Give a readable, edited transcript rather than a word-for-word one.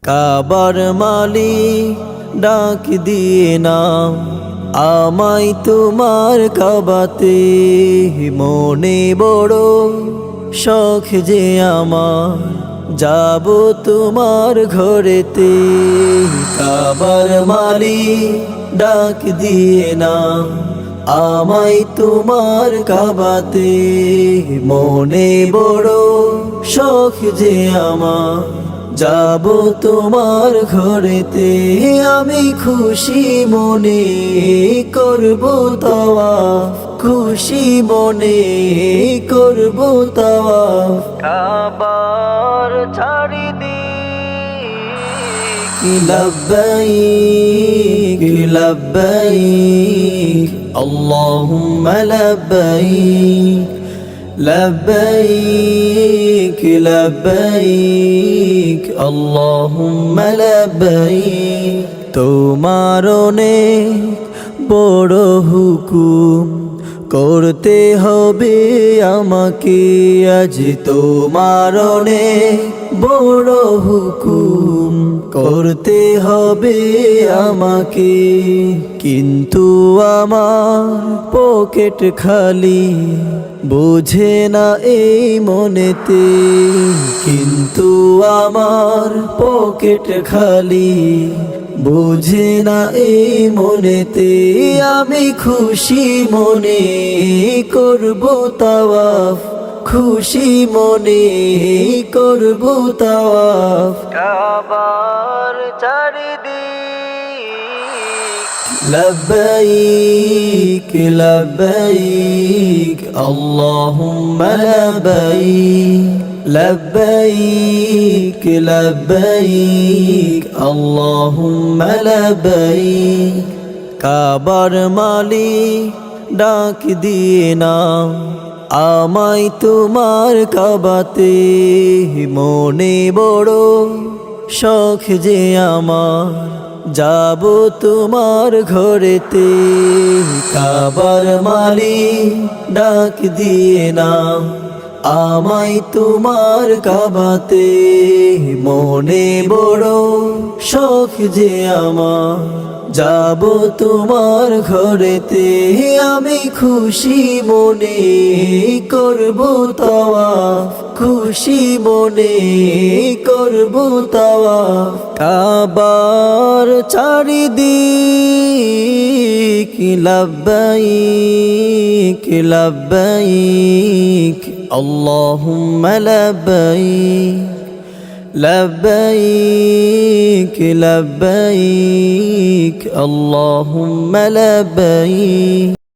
কাবার মালিক ডাক দিয়ে নাও আমায় তোমার কাবাতে, মনে বড় শখ যে আমার যাব তোমার ঘরেতে। কাবার মালিক ডাক দিয়ে নাও আমায় তোমার কাবাতে, মনে বড় শখ যে আমার যাব তোমার ঘরেতে। আমি খুশি মনে করব তাওয়াফ, খুশি মনে করব তাওয়াফ। কাবার চারিদিক লব্বাইক লব্বাইক আল্লাহুম্মা লব্বাইক লব্বাইক লব্বাইক আল্লাহুম্মা লব্বাইক। তোমার অনেক বড় হুকুম করতে হবে আমাকে আজ, তোমার অনেক বড় হুকুম করতে হবে আমাকে। কিন্তু আমার পকেট খালি বোঝে না এই মনেতে, কিন্তু আমার পকেট খালি বোঝে না এই মনেতে। আমি খুশি মনে করব তাওয়াফ, খুশি মনে করব তাওয়াফ। কাবার চারিদিক লব্বাইক লব্বাইক আল্লাহুম্মা লব্বাইক লব্বাইক লব্বাইক আল্লাহুম্মা লব্বাইক। কাবার মালিক ডাক দিয়ে নাও আমায় তোমার কাবাতে, মনে বড় শখ যে আমার যাব তোমার ঘরেতে। কাবার মালিক ডাক দিয়ে নাও আমায় তোমার কাবাতে, মনে বড় শখ যে আমার যাব তোমার ঘরেতে। আমি খুশি মনে করব তাওয়াফ, খুশি মনে করব তাওয়াফ। কাবার চারিদিক লব্বাইক লব্বাইক আল্লাহুম্মা লব্বাইক লব্বাইক লব্বাইক আল্লাহুম্মা লব্বাইক।